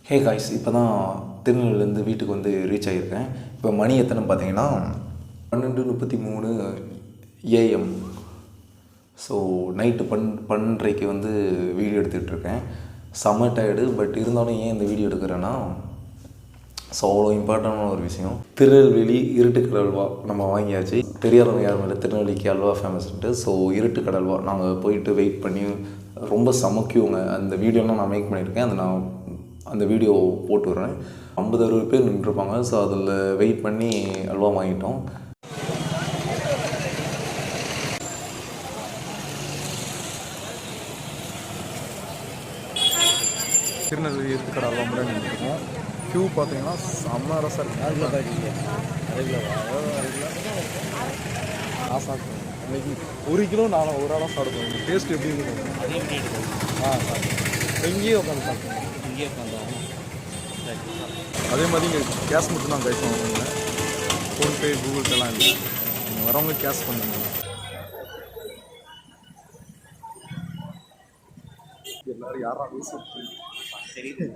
Hey guys, இப்போ தான் திருநெல்வேலியிலேருந்து வீட்டுக்கு வந்து ரீச் ஆகியிருக்கேன். இப்போ மணி எத்தனை பார்த்தீங்கன்னா 12:33 AM. ஸோ நைட்டு 12:30க்கு வந்து வீடியோ எடுத்துகிட்ருக்கேன். செம்ம டயர்டு. பட் இருந்தாலும் ஏன் இந்த வீடியோ எடுக்கிறேன்னா, ஸோ அவ்வளோ இம்பார்ட்டண்டான ஒரு விஷயம். திருநெல்வேலி இருட்டுக்கடை அல்வா நம்ம வாங்கியாச்சு. தெரியாதவங்க யாரும் இல்லை, திருநெல்வேலிக்கு அல்வா ஃபேமஸ்ன்ட்டு. ஸோ இருட்டுக்கடை அல்வா நாங்கள் போயிட்டு வெயிட் பண்ணி ரொம்ப சமைக்குவோங்க. அந்த வீடியோலாம் நான் மேக் பண்ணியிருக்கேன். நான் அந்த வீடியோ போட்டு விட்றேன். 50-60 பேர் நின்றுருப்பாங்க. ஸோ அதில் வெயிட் பண்ணி அல்வா வாங்கிட்டோம். திருநெல்வேலி இருட்டுக்கடை அல்வா மட்டும் நின்றுருக்கோம். க்யூ பார்த்தீங்கன்னா செம்ம ரசம் இருக்குது. நான் சாப்பிட்டேன் இன்னைக்கு 1 கிலோ நான் ஒரு ஆளாக சாப்பிடுவேன். டேஸ்ட் எப்படி இருக்கும்? இங்கேயே உட்காந்து சாப்பிட்டேன். அதே மாதிரி இங்கே கேஷ் மட்டும் தான் கைஸ் வாங்குவாங்க. ஃபோன்பே கூகுள் பேலாம் இல்லை. நீங்கள் வரவங்க கேஷ் பண்ணுங்க. எல்லாரும் யாரா தெரியுது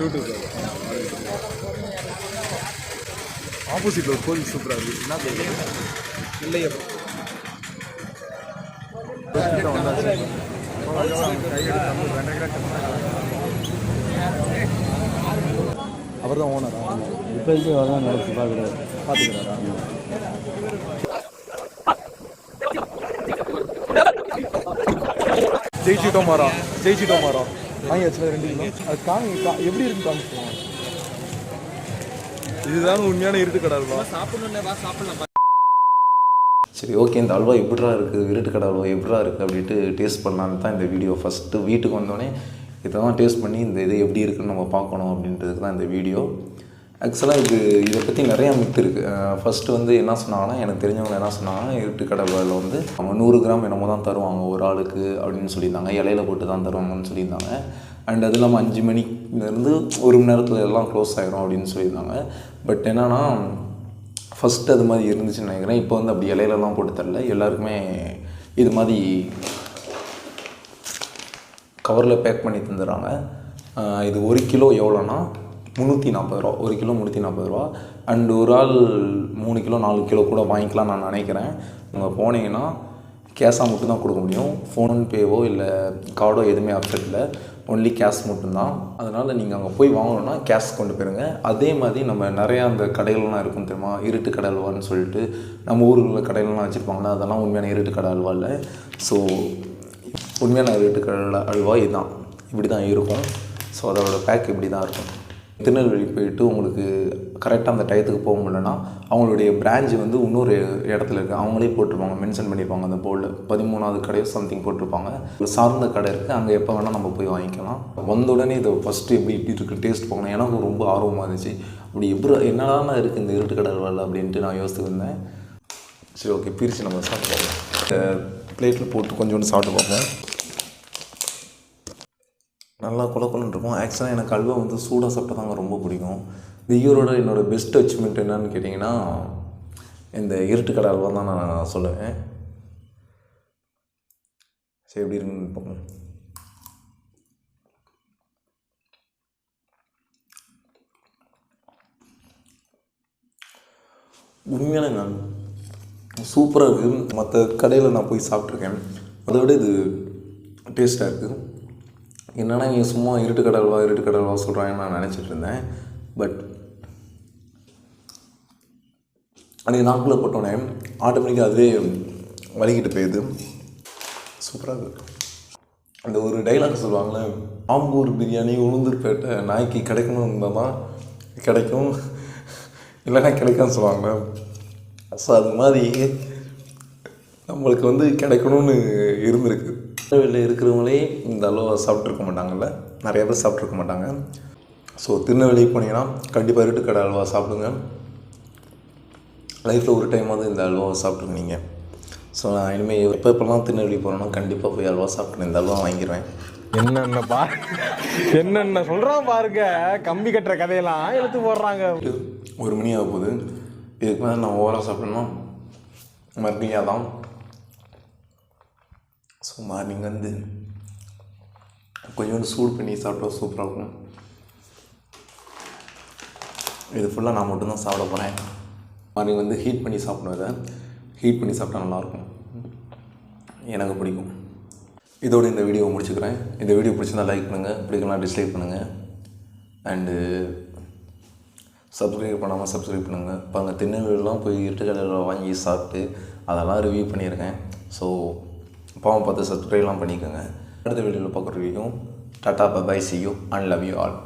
யூடியூப் ஆப்போசிட்டில் ஒரு கோவில் சூப்பராக இருக்குது. என்ன தெரியும் இல்லையே அவர் தான் ஓனரா? இப்போ அவர் தான் நடத்தி பார்த்துக்கிறாரா? ஜெயிச்சிட்டோம் மாறா வாங்கியாச்சுல 2 கிலோ. அது எப்படி இருக்கு காமிச்சுவோம். இதுதான் உண்மையான இருட்டுக்கடை அல்வா. சாப்பிடலாம். சரி, ஓகே. இந்த அல்வா எப்படிரா இருக்குது, இருட்டுக்கடை அல்வா எப்படிரா இருக்குது அப்படின்ட்டு டேஸ்ட் பண்ணலான்னு தான் இந்த வீடியோ. ஃபஸ்ட்டு வீட்டுக்கு வந்தோடனே இதெல்லாம் டேஸ்ட் பண்ணி இந்த இது எப்படி இருக்குதுன்னு நம்ம பார்க்கணும் அப்படின்றதுக்கு தான் இந்த வீடியோ. ஆக்சுவலாக இதை பற்றி நிறையா மித்து இருக்குது. ஃபஸ்ட்டு வந்து என்ன சொன்னாங்கன்னா, எனக்கு தெரிஞ்சவங்க என்ன சொன்னாங்கன்னா, இருட்டுக்கடை அல்வாவில் வந்து அவங்க 100 கிராம் என்னமோ தான் தருவாங்க ஒரு ஆளுக்கு அப்படின்னு சொல்லியிருந்தாங்க. இலையில போட்டு தான் தருவாங்கன்னு சொல்லியிருந்தாங்க. அண்ட் அது இல்லாமல் 5 மணிலேருந்து 1 மணி நேரத்தில் எல்லாம் க்ளோஸ் ஆகிரும் அப்படின்னு சொல்லியிருந்தாங்க. பட் என்னென்னா, ஃபஸ்ட்டு அது மாதிரி இருந்துச்சுன்னு நினைக்கிறேன். இப்போ வந்து அப்படி இலையிலலாம் போட்டு தரல. எல்லாருக்குமே இது மாதிரி கவரில் பேக் பண்ணி தந்துடுறாங்க. இது 1 கிலோ எவ்வளோன்னா 340 ரூபா. 1 கிலோ 340 ரூபா. அண்டு ஒரு ஆள் 3 கிலோ 4 கிலோ கூட வாங்கிக்கலாம் நான் நினைக்கிறேன். நீங்கள் போனீங்கன்னா கேஷாக மட்டும் தான் கொடுக்க முடியும். ஃபோன்பேவோ இல்லை கார்டோ எதுவுமே ஆப்ஷன் இல்லை. ஒன்லி கேஷ் மட்டும்தான். அதனால் நீங்கள் அங்கே போய் வாங்கணுன்னா கேஷ் கொண்டு போயிருங்க. அதே மாதிரி நம்ம நிறையா அந்த கடைகள்லாம் இருக்கும் தெரியுமா, இருட்டு கடை அல்வான்னு சொல்லிட்டு நம்ம ஊருகளில் கடைகள்லாம் வச்சுருப்பாங்களா, அதெல்லாம் உண்மையான இருட்டு கடை அல்வா இல்லை. ஸோ உண்மையான இருட்டு கடை அல்வா இதுதான், இப்படி தான் இருக்கும். ஸோ அதோட பேக் இப்படி தான் இருக்கும். திருநெல்வேலி போயிட்டு உங்களுக்கு கரெக்டாக அந்த டயத்துக்கு போக முடியலன்னா அவங்களுடைய பிரான்ச் வந்து இன்னொரு இடத்துல இருக்குது. அவங்களே போட்டிருப்பாங்க, மென்ஷன் பண்ணியிருப்பாங்க அந்த போர்டில். 13வது கடையோ சம்திங் போட்டிருப்பாங்க. சார்ந்த கடை இருக்குது, அங்கே எப்போ வேணால் நம்ம போய் வாங்கிக்கலாம். வந்த உடனே இதை ஃபஸ்ட்டு எப்படி இருக்குது டேஸ்ட் பார்க்கணும். எனக்கு ரொம்ப ஆர்வமாக இருந்துச்சு. அப்படி எப்படி என்னடா இருக்குது இந்த இருட்டு கடை அல்வாவில் அப்படின்ட்டு நான் யோசிச்சுருந்தேன். சரி, ஓகே, பிரித்து நம்ம சாப்பிட்டு பார்ப்போம். பிளேட்டில் போட்டு கொஞ்சோண்டு சாப்பிட்டு பார்ப்போம். நல்லா குழன்னு இருக்கும். ஆக்சுவலாக எனக்கு அல்வா வந்து சூடாக சாப்பிட்டா தாங்க ரொம்ப பிடிக்கும். இந்த இயரோட என்னோடய பெஸ்ட் அச்சீவ்மெண்ட் என்னன்னு கேட்டிங்கன்னா, இந்த இருட்டுக்கடை அல்வா தான் நான் சொல்லுவேன். சரி, எப்படி இருக்குன்னு பார்ப்போம். உண்மையான சூப்பராக இருக்குது. மற்ற கடையில் நான் போய் சாப்பிட்ருக்கேன், அதை விட இது டேஸ்ட்டாக இருக்குது. என்னென்னா, இங்கே சும்மா இருட்டுக்கடை அல்வா சொல்கிறாங்கன்னு நான் நினச்சிட்டு இருந்தேன். பட் அன்றைக்கி நாக்கில் போட்டோன்னே ஆட்டோமேட்டிக்காக அதுவே வலிக்கிட்டு போயிடுது. சூப்பராக இருக்குது. அந்த ஒரு டைலாக் சொல்லுவாங்களே, ஆம்பூர் பிரியாணி உளுந்தூர்பேட்டை நாய்க்கு கிடைக்கணும் இருந்தால் தான் கிடைக்கும், இல்லைன்னா கிடைக்கான்னு சொல்லுவாங்க. ஸோ அது மாதிரி நம்மளுக்கு வந்து கிடைக்கணும்னு இருந்திருக்கு. திருநெல்வேலியில் இருக்கிறவங்களே இந்த அல்வா சாப்பிட்ருக்க மாட்டாங்கல்ல, நிறைய பேர் சாப்பிட்ருக்க மாட்டாங்க. ஸோ திருநெல்வேலிக்கு போனீங்கன்னா கண்டிப்பாக இருட்டுக்கடை அல்வா சாப்பிடுங்க. லைஃப்பில் ஒரு டைமாவது இந்த அல்வாவை சாப்பிட்ருக்கீங்க. ஸோ நான் இனிமேல் எப்போலாம் திருநெல்வேலி போகிறேன்னா கண்டிப்பாக போய் அல்வா சாப்பிட்றேன். இந்த அல்வா வாங்கிடுவேன். என்னென்ன சொல்கிறான் பாருங்க, கம்பி கட்டுற கதையெல்லாம் எடுத்து போடுறாங்க. 1 மணி ஆக போகுது. இதுக்கு மேலே நான் ஓவராக சாப்பிட்றேன்னா மறுபடியும் அதான் ஸோ மார்னிங் வந்து கொஞ்சோண்டு சூடு பண்ணி சாப்பிட்டா சூப்பராக இருக்கும். இது ஃபுல்லாக நான் மட்டும்தான் சாப்பிட போகிறேன். மார்னிங் வந்து ஹீட் பண்ணி சாப்பிடுவேன். இதை ஹீட் பண்ணி சாப்பிட்டா நல்லாயிருக்கும், எனக்கு பிடிக்கும். இதோடு இந்த வீடியோவை முடிச்சுக்கிறேன். இந்த வீடியோ பிடிச்சிருந்தா லைக் பண்ணுங்கள், பிடிக்கலாம் டிஸ்லைக் பண்ணுங்கள். அண்டு சப்ஸ்கிரைப் பண்ணாமல் சப்ஸ்கிரைப் பண்ணுங்கள். இப்போ அங்கே திருநெல்வேலிலாம் போய் இருட்டு கடையில் வாங்கி சாப்பிட்டு அதெல்லாம் ரிவ்யூ பண்ணியிருக்கேன். ஸோ பாவம் பார்த்து சப்ஸ்கிரைப்லாம் பண்ணிக்கோங்க. அடுத்த வீடியோவில் பார்க்குற வரைக்கும் tata bye see you and love you all.